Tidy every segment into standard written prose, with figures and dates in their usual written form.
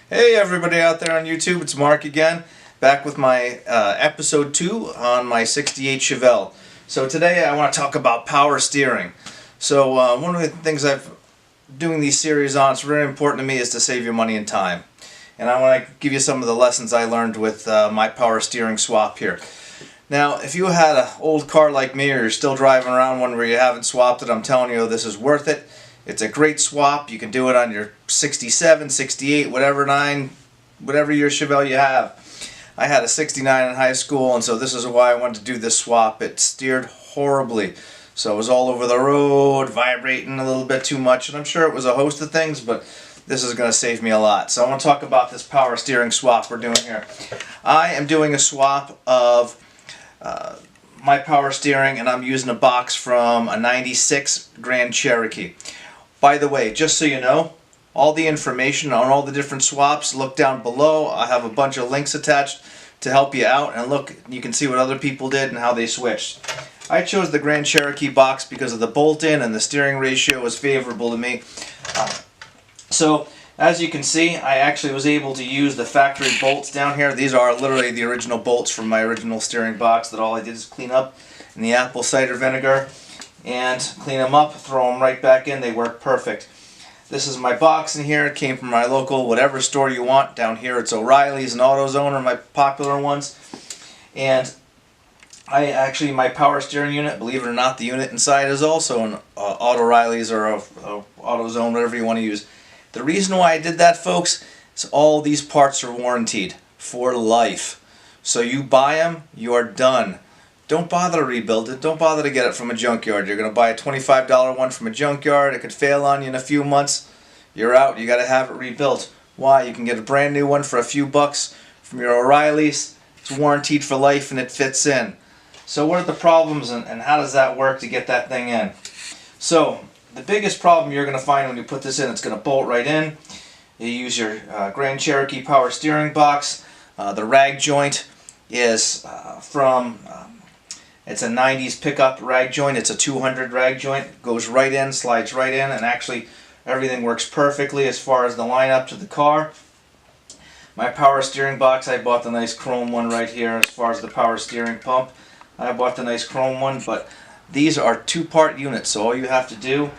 Hey everybody out there on YouTube, it's Mark again, back with my episode 2 on my 68 Chevelle. So today I want to talk about power steering. So one of the things I've doing these series on, it's very important to me, is to save you money and time. And I want to give you some of the lessons I learned with my power steering swap here. Now, if you had an old car like me, or you're still driving around one where you haven't swapped it, I'm telling you, this is worth it. It's a great swap. You can do it on your 67, 68, whatever year Chevelle you have. I had a 69 in high school, and so this is why I wanted to do this swap. It steered horribly. So it was all over the road, vibrating a little bit too much, and I'm sure it was a host of things, but this is going to save me a lot. So I want to talk about this power steering swap we're doing here. I am doing a swap of my power steering, and I'm using a box from a 96 Grand Cherokee. By the way, just so you know, all the information on all the different swaps, look down below. I have a bunch of links attached to help you out, and look, you can see what other people did and how they switched. I chose the Grand Cherokee box because of the bolt-in, and the steering ratio was favorable to me. So, as you can see, I actually was able to use the factory bolts down here. These are literally the original bolts from my original steering box that all I did is clean up in the apple cider vinegar and clean them up, throw them right back in. They work perfect. This is my box in here. It came from my local whatever store you want. Down here it's O'Reilly's and AutoZone are my popular ones. And my power steering unit, believe it or not, the unit inside is also an O'Reilly's or a AutoZone, whatever you want to use. The reason why I did that, folks, is all these parts are warranted for life. So you buy them, you are done. Don't bother to rebuild it. Don't bother to get it from a junkyard. You're going to buy a $25 one from a junkyard. It could fail on you in a few months. You're out. You got to have it rebuilt. Why? You can get a brand new one for a few bucks from your O'Reilly's. It's warranted for life and it fits in. So what are the problems and how does that work to get that thing in? So the biggest problem you're going to find when you put this in, it's going to bolt right in. You use your Grand Cherokee power steering box. The rag joint is it's a 90s pickup rag joint. It's a 200 rag joint. It goes right in, slides right in, and actually everything works perfectly as far as the line up to the car. My power steering box, I bought the nice chrome one right here as far as the power steering pump. I bought the nice chrome one, but these are two-part units, so all you have to do,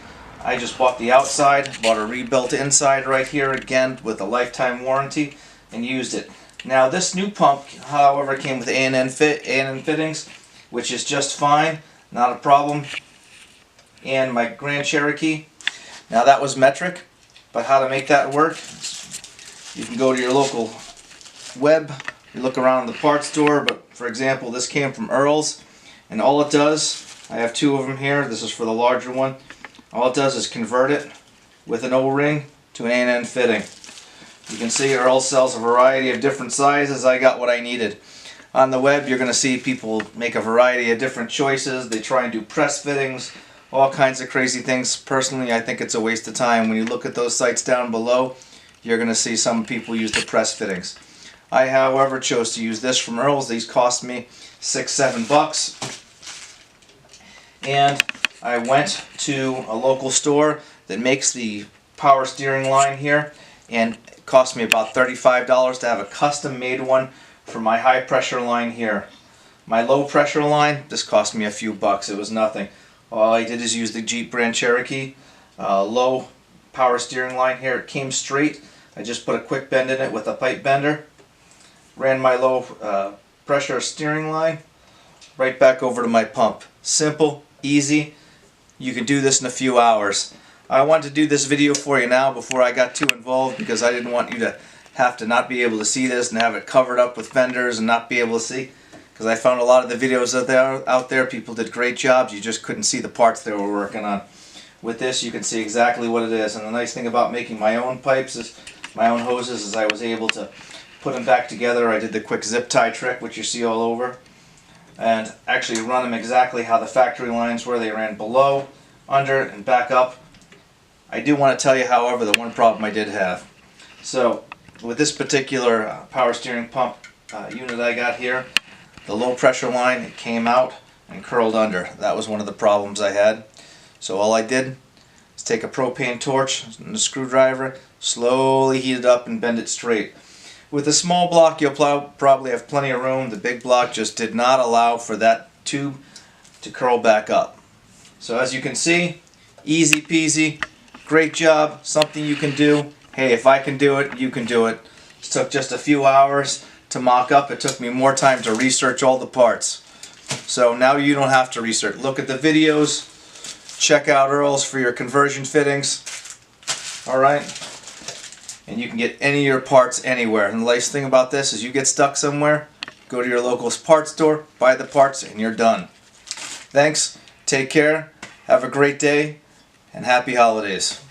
I just bought the outside, bought a rebuilt inside right here again with a lifetime warranty, and used it. Now this new pump, however, came with A&N fittings, which is just fine, not a problem. And my Grand Cherokee, now that was metric, but how to make that work, you can go to your local web, you look around the parts store, but for example this came from Earl's, and all it does, I have two of them here, this is for the larger one, all it does is convert it with an O-ring to an A&N fitting. You can see Earl sells a variety of different sizes. I got what I needed. On the web you're going to see people make a variety of different choices. They try and do press fittings, all kinds of crazy things. Personally, I think it's a waste of time. When you look at those sites down below, you're going to see some people use the press fittings. I, however, chose to use this from Earl's. These cost me $6-7. And I went to a local store that makes the power steering line here, and it cost me about $35 to have a custom made one for my high pressure line here. My low pressure line, this cost me a few bucks. It was nothing. All I did is use the Jeep Grand Cherokee low power steering line here. It came straight. I just put a quick bend in it with a pipe bender. Ran my low pressure steering line right back over to my pump. Simple, easy. You can do this in a few hours. I wanted to do this video for you now before I got too involved because I didn't want you to have to not be able to see this and have it covered up with fenders and not be able to see, because I found a lot of the videos out there, people did great jobs, you just couldn't see the parts they were working on. With this you can see exactly what it is, and the nice thing about making my own pipes, is my own hoses, is I was able to put them back together. I did the quick zip tie trick, which you see all over, and actually run them exactly how the factory lines were. They ran below, under, and back up. I do want to tell you, however, the one problem I did have. So with this particular power steering pump unit I got here, the low pressure line, it came out and curled under. That was one of the problems I had. So all I did is take a propane torch and a screwdriver, Slowly heat it up and bend it straight. With a small block, you'll probably have plenty of room. The big block just did not allow for that tube to curl back up. So as you can see, easy peasy, great job, something you can do. Hey, if I can do it, you can do it. It took just a few hours to mock up. It took me more time to research all the parts. So now you don't have to research. Look at the videos, check out Earl's for your conversion fittings. Alright? And you can get any of your parts anywhere. And the nice thing about this is you get stuck somewhere, go to your local parts store, buy the parts, and you're done. Thanks, take care, have a great day, and happy holidays.